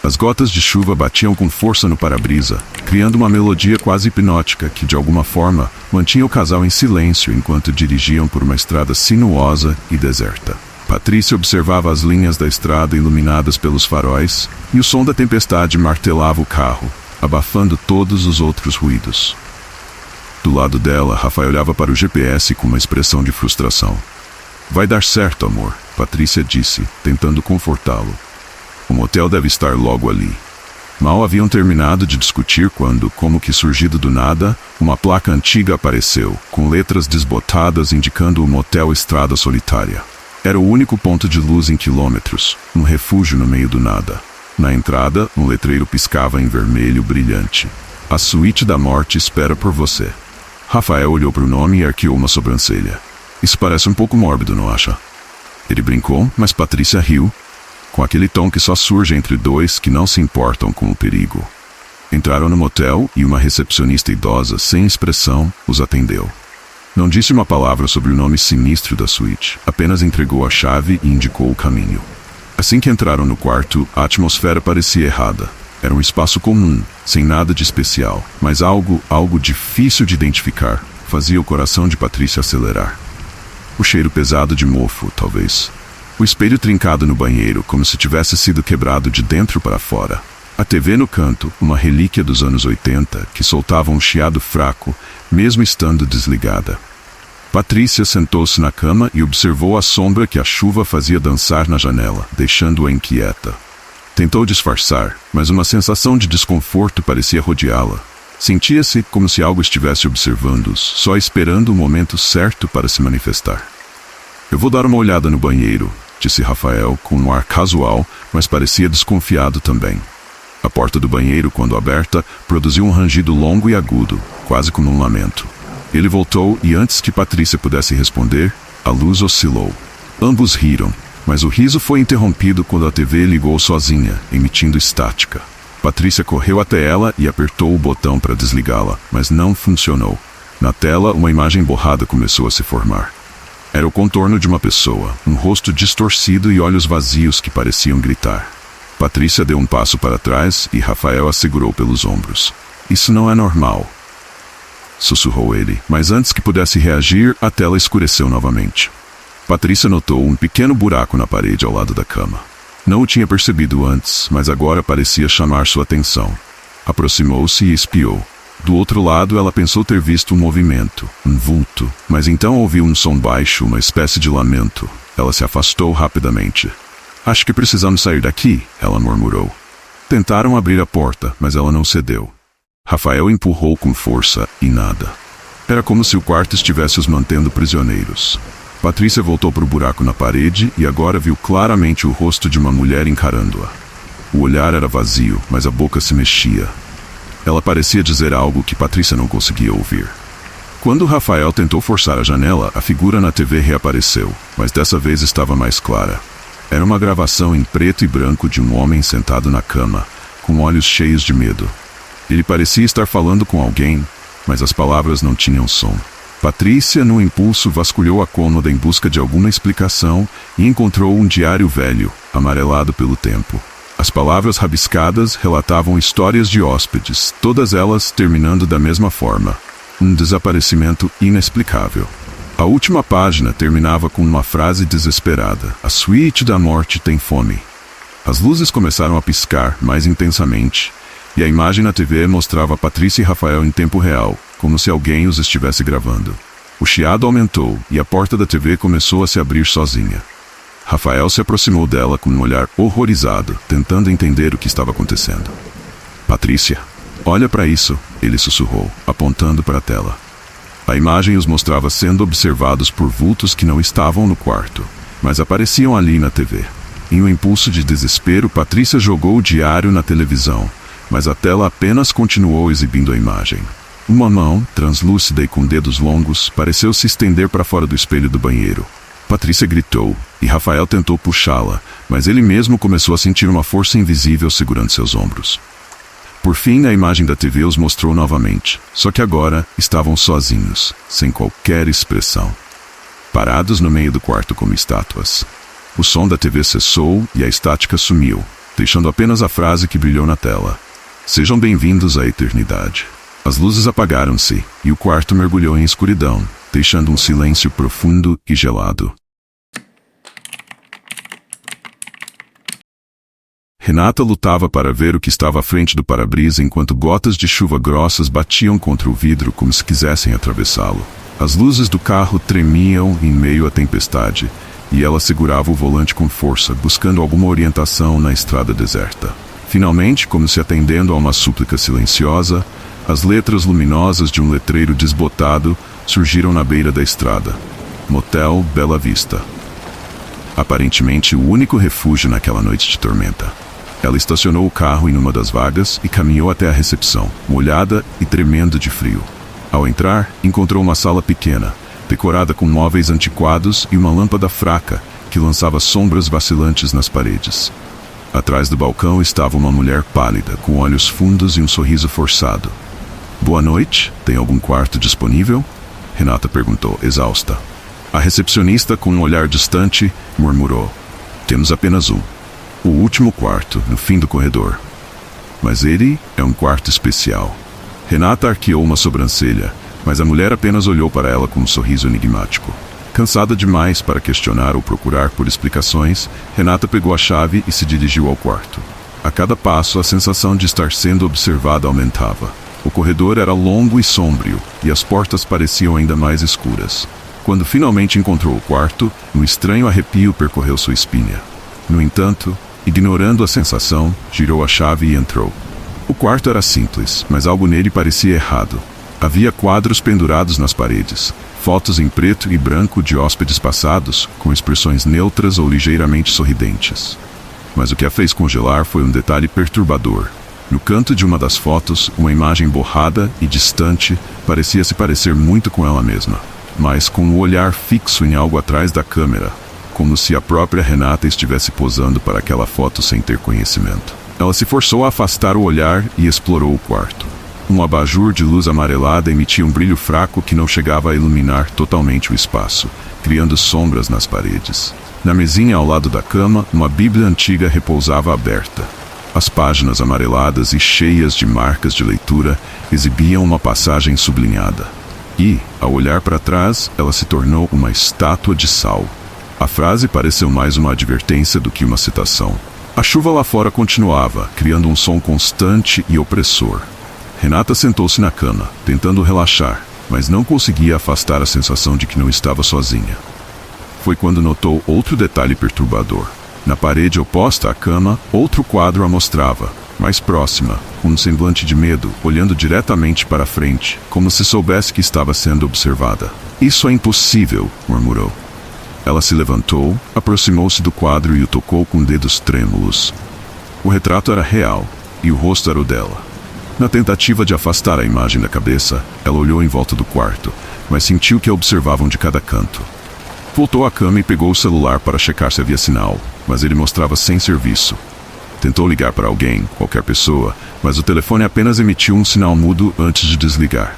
As gotas de chuva batiam com força no para-brisa, criando uma melodia quase hipnótica que, de alguma forma, mantinha o casal em silêncio enquanto dirigiam por uma estrada sinuosa e deserta. Patrícia observava as linhas da estrada iluminadas pelos faróis, e o som da tempestade martelava o carro, abafando todos os outros ruídos. Do lado dela, Rafael olhava para o GPS com uma expressão de frustração. "Vai dar certo, amor", Patrícia disse, tentando confortá-lo. "O motel deve estar logo ali." Mal haviam terminado de discutir quando, como que surgido do nada, uma placa antiga apareceu, com letras desbotadas indicando o motel Estrada Solitária. Era o único ponto de luz em quilômetros, um refúgio no meio do nada. Na entrada, um letreiro piscava em vermelho brilhante. "A suíte da morte espera por você." Rafael olhou para o nome e arqueou uma sobrancelha. "Isso parece um pouco mórbido, não acha?" Ele brincou, mas Patrícia riu, com aquele tom que só surge entre dois que não se importam com o perigo. Entraram no motel e uma recepcionista idosa, sem expressão, os atendeu. Não disse uma palavra sobre o nome sinistro da suíte, apenas entregou a chave e indicou o caminho. Assim que entraram no quarto, a atmosfera parecia errada. Era um espaço comum, sem nada de especial, mas algo difícil de identificar, fazia o coração de Patrícia acelerar. O cheiro pesado de mofo, talvez. O espelho trincado no banheiro, como se tivesse sido quebrado de dentro para fora. A TV no canto, uma relíquia dos anos 80, que soltava um chiado fraco, mesmo estando desligada. Patrícia sentou-se na cama e observou a sombra que a chuva fazia dançar na janela, deixando-a inquieta. Tentou disfarçar, mas uma sensação de desconforto parecia rodeá-la. Sentia-se como se algo estivesse observando-os, só esperando o momento certo para se manifestar. "Eu vou dar uma olhada no banheiro", disse Rafael, com um ar casual, mas parecia desconfiado também. A porta do banheiro, quando aberta, produziu um rangido longo e agudo, quase como um lamento. Ele voltou e, antes que Patrícia pudesse responder, a luz oscilou. Ambos riram, mas o riso foi interrompido quando a TV ligou sozinha, emitindo estática. Patrícia correu até ela e apertou o botão para desligá-la, mas não funcionou. Na tela, uma imagem borrada começou a se formar. Era o contorno de uma pessoa, um rosto distorcido e olhos vazios que pareciam gritar. Patrícia deu um passo para trás e Rafael a segurou pelos ombros. "Isso não é normal", sussurrou ele, mas antes que pudesse reagir, a tela escureceu novamente. Patrícia notou um pequeno buraco na parede ao lado da cama. Não o tinha percebido antes, mas agora parecia chamar sua atenção. Aproximou-se e espiou. Do outro lado, ela pensou ter visto um movimento, um vulto, mas então ouviu um som baixo, uma espécie de lamento. Ela se afastou rapidamente. "Acho que precisamos sair daqui", ela murmurou. Tentaram abrir a porta, mas ela não cedeu. Rafael empurrou com força e nada. Era como se o quarto estivesse os mantendo prisioneiros. Patrícia voltou para o buraco na parede e agora viu claramente o rosto de uma mulher encarando-a. O olhar era vazio, mas a boca se mexia. Ela parecia dizer algo que Patrícia não conseguia ouvir. Quando Rafael tentou forçar a janela, a figura na TV reapareceu, mas dessa vez estava mais clara. Era uma gravação em preto e branco de um homem sentado na cama, com olhos cheios de medo. Ele parecia estar falando com alguém, mas as palavras não tinham som. Patrícia, num impulso, vasculhou a cômoda em busca de alguma explicação e encontrou um diário velho, amarelado pelo tempo. As palavras rabiscadas relatavam histórias de hóspedes, todas elas terminando da mesma forma. Um desaparecimento inexplicável. A última página terminava com uma frase desesperada: "A suíte da morte tem fome." As luzes começaram a piscar mais intensamente, e a imagem na TV mostrava Patrícia e Rafael em tempo real, como se alguém os estivesse gravando. O chiado aumentou e a porta da TV começou a se abrir sozinha. Rafael se aproximou dela com um olhar horrorizado, tentando entender o que estava acontecendo. "Patrícia, olha para isso", ele sussurrou, apontando para a tela. A imagem os mostrava sendo observados por vultos que não estavam no quarto, mas apareciam ali na TV. Em um impulso de desespero, Patrícia jogou o diário na televisão, mas a tela apenas continuou exibindo a imagem. Uma mão, translúcida e com dedos longos, pareceu se estender para fora do espelho do banheiro. Patrícia gritou, e Rafael tentou puxá-la, mas ele mesmo começou a sentir uma força invisível segurando seus ombros. Por fim, a imagem da TV os mostrou novamente, só que agora estavam sozinhos, sem qualquer expressão. Parados no meio do quarto como estátuas. O som da TV cessou e a estática sumiu, deixando apenas a frase que brilhou na tela. Sejam bem-vindos à eternidade. As luzes apagaram-se, e o quarto mergulhou em escuridão, deixando um silêncio profundo e gelado. Renata lutava para ver o que estava à frente do para-brisa enquanto gotas de chuva grossas batiam contra o vidro como se quisessem atravessá-lo. As luzes do carro tremiam em meio à tempestade, e ela segurava o volante com força, buscando alguma orientação na estrada deserta. Finalmente, como se atendendo a uma súplica silenciosa, as letras luminosas de um letreiro desbotado surgiram na beira da estrada. Motel Bela Vista. Aparentemente o único refúgio naquela noite de tormenta. Ela estacionou o carro em uma das vagas e caminhou até a recepção, molhada e tremendo de frio. Ao entrar, encontrou uma sala pequena, decorada com móveis antiquados e uma lâmpada fraca que lançava sombras vacilantes nas paredes. Atrás do balcão estava uma mulher pálida, com olhos fundos e um sorriso forçado. "Boa noite, tem algum quarto disponível?" Renata perguntou, exausta. A recepcionista, com um olhar distante, murmurou: "Temos apenas um. O último quarto, no fim do corredor. Mas ele é um quarto especial." Renata arqueou uma sobrancelha, mas a mulher apenas olhou para ela com um sorriso enigmático. Cansada demais para questionar ou procurar por explicações, Renata pegou a chave e se dirigiu ao quarto. A cada passo, a sensação de estar sendo observada aumentava. O corredor era longo e sombrio, e as portas pareciam ainda mais escuras. Quando finalmente encontrou o quarto, um estranho arrepio percorreu sua espinha. No entanto, ignorando a sensação, girou a chave e entrou. O quarto era simples, mas algo nele parecia errado. Havia quadros pendurados nas paredes, fotos em preto e branco de hóspedes passados, com expressões neutras ou ligeiramente sorridentes. Mas o que a fez congelar foi um detalhe perturbador. No canto de uma das fotos, uma imagem borrada e distante parecia se parecer muito com ela mesma, mas com o olhar fixo em algo atrás da câmera, como se a própria Renata estivesse posando para aquela foto sem ter conhecimento. Ela se forçou a afastar o olhar e explorou o quarto. Um abajur de luz amarelada emitia um brilho fraco que não chegava a iluminar totalmente o espaço, criando sombras nas paredes. Na mesinha ao lado da cama, uma Bíblia antiga repousava aberta. As páginas amareladas e cheias de marcas de leitura exibiam uma passagem sublinhada. E, ao olhar para trás, ela se tornou uma estátua de sal. A frase pareceu mais uma advertência do que uma citação. A chuva lá fora continuava, criando um som constante e opressor. Renata sentou-se na cama, tentando relaxar, mas não conseguia afastar a sensação de que não estava sozinha. Foi quando notou outro detalhe perturbador. Na parede oposta à cama, outro quadro a mostrava, mais próxima, com um semblante de medo, olhando diretamente para a frente, como se soubesse que estava sendo observada. "Isso é impossível", murmurou. Ela se levantou, aproximou-se do quadro e o tocou com dedos trêmulos. O retrato era real, e o rosto era o dela. Na tentativa de afastar a imagem da cabeça, ela olhou em volta do quarto, mas sentiu que a observavam de cada canto. Voltou à cama e pegou o celular para checar se havia sinal, mas ele mostrava sem serviço. Tentou ligar para alguém, qualquer pessoa, mas o telefone apenas emitiu um sinal mudo antes de desligar.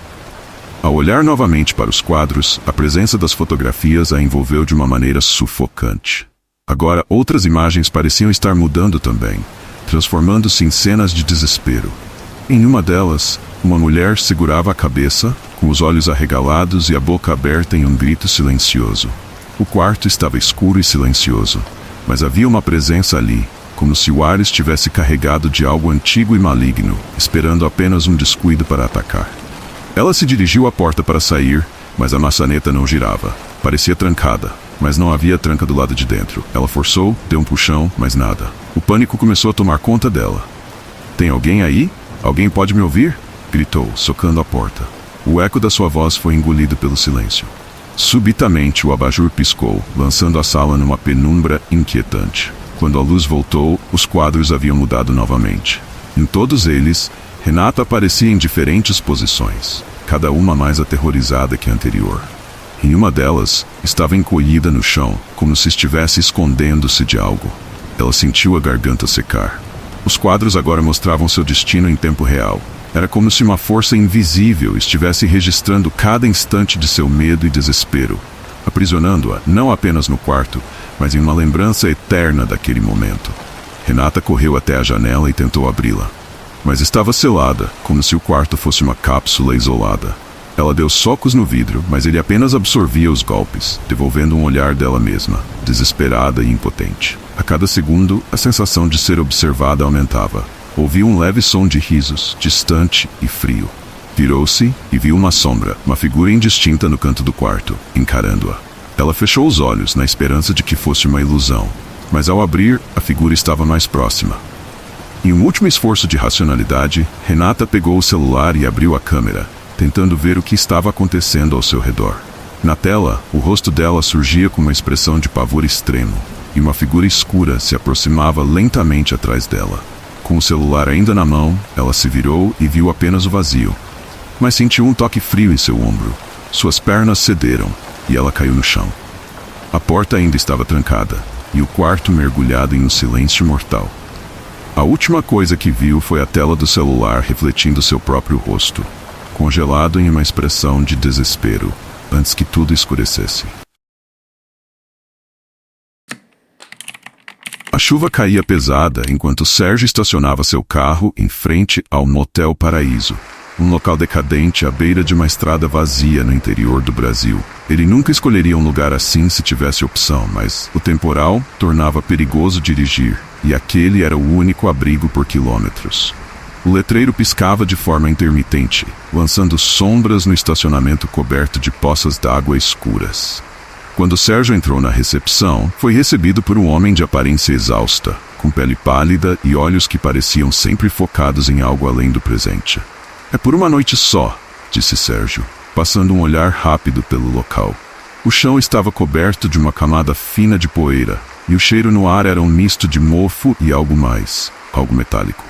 Ao olhar novamente para os quadros, a presença das fotografias a envolveu de uma maneira sufocante. Agora outras imagens pareciam estar mudando também, transformando-se em cenas de desespero. Em uma delas, uma mulher segurava a cabeça, com os olhos arregalados e a boca aberta em um grito silencioso. O quarto estava escuro e silencioso, mas havia uma presença ali, como se o ar estivesse carregado de algo antigo e maligno, esperando apenas um descuido para atacar. Ela se dirigiu à porta para sair, mas a maçaneta não girava. Parecia trancada, mas não havia tranca do lado de dentro. Ela forçou, deu um puxão, mas nada. O pânico começou a tomar conta dela. "Tem alguém aí? Alguém pode me ouvir?" gritou, socando a porta. O eco da sua voz foi engolido pelo silêncio. Subitamente o abajur piscou, lançando a sala numa penumbra inquietante. Quando a luz voltou, os quadros haviam mudado novamente. Em todos eles, Renata aparecia em diferentes posições, cada uma mais aterrorizada que a anterior. Em uma delas, estava encolhida no chão, como se estivesse escondendo-se de algo. Ela sentiu a garganta secar. Os quadros agora mostravam seu destino em tempo real. Era como se uma força invisível estivesse registrando cada instante de seu medo e desespero, aprisionando-a não apenas no quarto, mas em uma lembrança eterna daquele momento. Renata correu até a janela e tentou abri-la. Mas estava selada, como se o quarto fosse uma cápsula isolada. Ela deu socos no vidro, mas ele apenas absorvia os golpes, devolvendo um olhar dela mesma, desesperada e impotente. A cada segundo, a sensação de ser observada aumentava. Ouviu um leve som de risos, distante e frio. Virou-se e viu uma sombra, uma figura indistinta no canto do quarto, encarando-a. Ela fechou os olhos na esperança de que fosse uma ilusão, mas ao abrir, a figura estava mais próxima. Em um último esforço de racionalidade, Renata pegou o celular e abriu a câmera, tentando ver o que estava acontecendo ao seu redor. Na tela, o rosto dela surgia com uma expressão de pavor extremo, e uma figura escura se aproximava lentamente atrás dela. Com o celular ainda na mão, ela se virou e viu apenas o vazio, mas sentiu um toque frio em seu ombro. Suas pernas cederam, e ela caiu no chão. A porta ainda estava trancada, e o quarto mergulhado em um silêncio mortal. A última coisa que viu foi a tela do celular refletindo seu próprio rosto, congelado em uma expressão de desespero, antes que tudo escurecesse. A chuva caía pesada enquanto Sérgio estacionava seu carro em frente ao Motel Paraíso, um local decadente à beira de uma estrada vazia no interior do Brasil. Ele nunca escolheria um lugar assim se tivesse opção, mas o temporal tornava perigoso dirigir, e aquele era o único abrigo por quilômetros. O letreiro piscava de forma intermitente, lançando sombras no estacionamento coberto de poças d'água escuras. Quando Sérgio entrou na recepção, foi recebido por um homem de aparência exausta, com pele pálida e olhos que pareciam sempre focados em algo além do presente. "É por uma noite só", disse Sérgio, passando um olhar rápido pelo local. O chão estava coberto de uma camada fina de poeira, e o cheiro no ar era um misto de mofo e algo mais, algo metálico.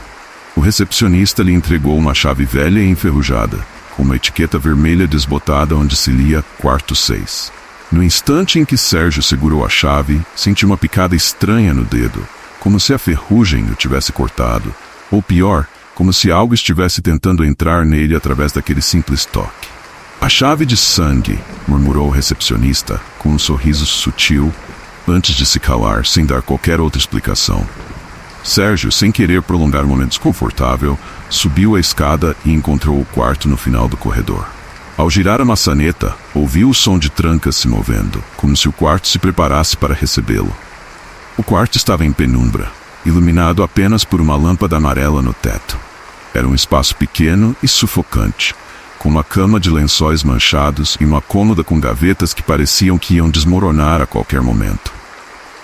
O recepcionista lhe entregou uma chave velha e enferrujada, com uma etiqueta vermelha desbotada onde se lia Quarto 6. No instante em que Sérgio segurou a chave, sentiu uma picada estranha no dedo, como se a ferrugem o tivesse cortado, ou pior, como se algo estivesse tentando entrar nele através daquele simples toque. "A chave de sangue", murmurou o recepcionista, com um sorriso sutil, antes de se calar sem dar qualquer outra explicação. Sérgio, sem querer prolongar um momento desconfortável, subiu a escada e encontrou o quarto no final do corredor. Ao girar a maçaneta, ouviu o som de trancas se movendo, como se o quarto se preparasse para recebê-lo. O quarto estava em penumbra, iluminado apenas por uma lâmpada amarela no teto. Era um espaço pequeno e sufocante, com uma cama de lençóis manchados e uma cômoda com gavetas que pareciam que iam desmoronar a qualquer momento.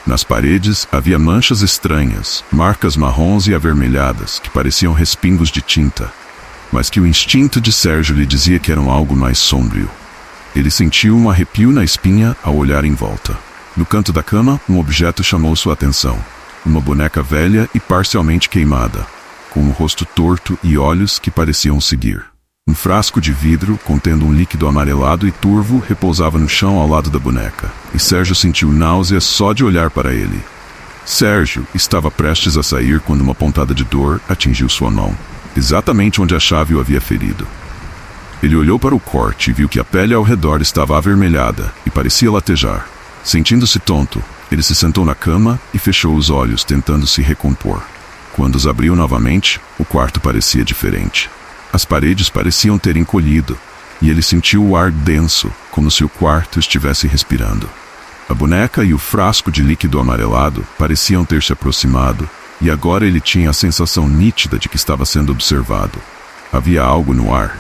Nas paredes havia manchas estranhas, marcas marrons e avermelhadas que pareciam respingos de tinta, mas que o instinto de Sérgio lhe dizia que eram algo mais sombrio. Ele sentiu um arrepio na espinha ao olhar em volta. No canto da cama, um objeto chamou sua atenção. Uma boneca velha e parcialmente queimada, com um rosto torto e olhos que pareciam seguir. Um frasco de vidro, contendo um líquido amarelado e turvo, repousava no chão ao lado da boneca, e Sérgio sentiu náusea só de olhar para ele. Sérgio estava prestes a sair quando uma pontada de dor atingiu sua mão, exatamente onde a chave o havia ferido. Ele olhou para o corte e viu que a pele ao redor estava avermelhada e parecia latejar. Sentindo-se tonto, ele se sentou na cama e fechou os olhos, tentando se recompor. Quando os abriu novamente, o quarto parecia diferente. As paredes pareciam ter encolhido, e ele sentiu o ar denso, como se o quarto estivesse respirando. A boneca e o frasco de líquido amarelado pareciam ter se aproximado, e agora ele tinha a sensação nítida de que estava sendo observado. Havia algo no ar,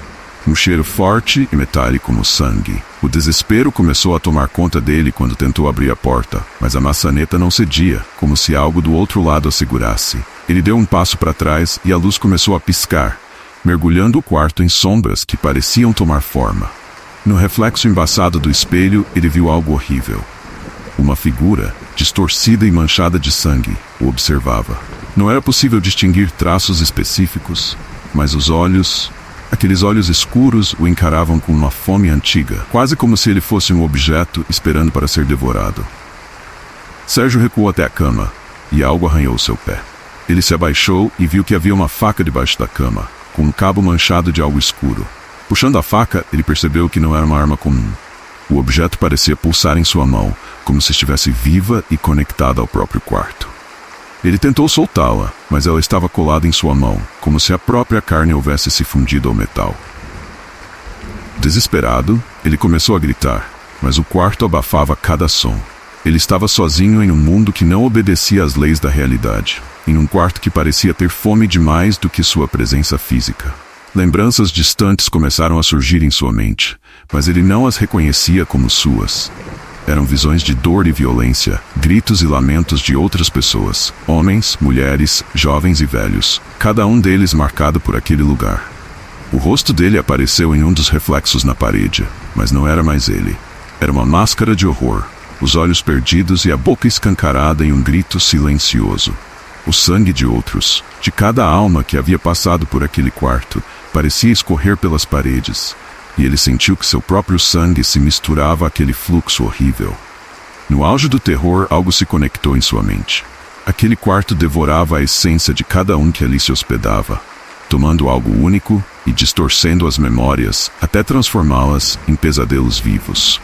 um cheiro forte e metálico como sangue. O desespero começou a tomar conta dele quando tentou abrir a porta, mas a maçaneta não cedia, como se algo do outro lado a segurasse. Ele deu um passo para trás e a luz começou a piscar, mergulhando o quarto em sombras que pareciam tomar forma. No reflexo embaçado do espelho, ele viu algo horrível. Uma figura, distorcida e manchada de sangue, o observava. Não era possível distinguir traços específicos, mas os olhos, aqueles olhos escuros, o encaravam com uma fome antiga, quase como se ele fosse um objeto esperando para ser devorado. Sérgio recuou até a cama, e algo arranhou seu pé. Ele se abaixou e viu que havia uma faca debaixo da cama, com um cabo manchado de algo escuro. Puxando a faca, ele percebeu que não era uma arma comum. O objeto parecia pulsar em sua mão, como se estivesse viva e conectada ao próprio quarto. Ele tentou soltá-la, mas ela estava colada em sua mão, como se a própria carne houvesse se fundido ao metal. Desesperado, ele começou a gritar, mas o quarto abafava cada som. Ele estava sozinho em um mundo que não obedecia às leis da realidade, em um quarto que parecia ter fome de mais do que sua presença física. Lembranças distantes começaram a surgir em sua mente, mas ele não as reconhecia como suas. Eram visões de dor e violência, gritos e lamentos de outras pessoas, homens, mulheres, jovens e velhos, cada um deles marcado por aquele lugar. O rosto dele apareceu em um dos reflexos na parede, mas não era mais ele. Era uma máscara de horror, os olhos perdidos e a boca escancarada em um grito silencioso. O sangue de outros, de cada alma que havia passado por aquele quarto, parecia escorrer pelas paredes, e ele sentiu que seu próprio sangue se misturava àquele fluxo horrível. No auge do terror, algo se conectou em sua mente. Aquele quarto devorava a essência de cada um que ali se hospedava, tomando algo único e distorcendo as memórias até transformá-las em pesadelos vivos.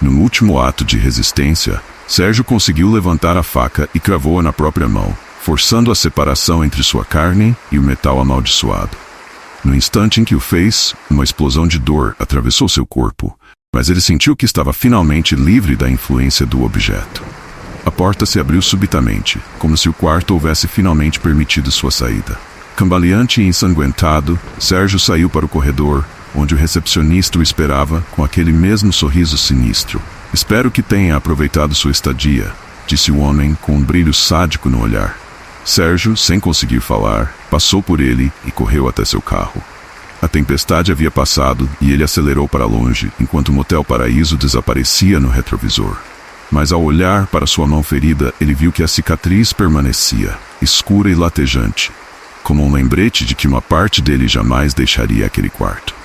No último ato de resistência, Sérgio conseguiu levantar a faca e cravou-a na própria mão, forçando a separação entre sua carne e o metal amaldiçoado. No instante em que o fez, uma explosão de dor atravessou seu corpo, mas ele sentiu que estava finalmente livre da influência do objeto. A porta se abriu subitamente, como se o quarto houvesse finalmente permitido sua saída. Cambaleante e ensanguentado, Sérgio saiu para o corredor, onde o recepcionista o esperava com aquele mesmo sorriso sinistro. "Espero que tenha aproveitado sua estadia", disse o homem com um brilho sádico no olhar. Sérgio, sem conseguir falar, passou por ele e correu até seu carro. A tempestade havia passado e ele acelerou para longe, enquanto o Motel Paraíso desaparecia no retrovisor. Mas ao olhar para sua mão ferida, ele viu que a cicatriz permanecia, escura e latejante, como um lembrete de que uma parte dele jamais deixaria aquele quarto.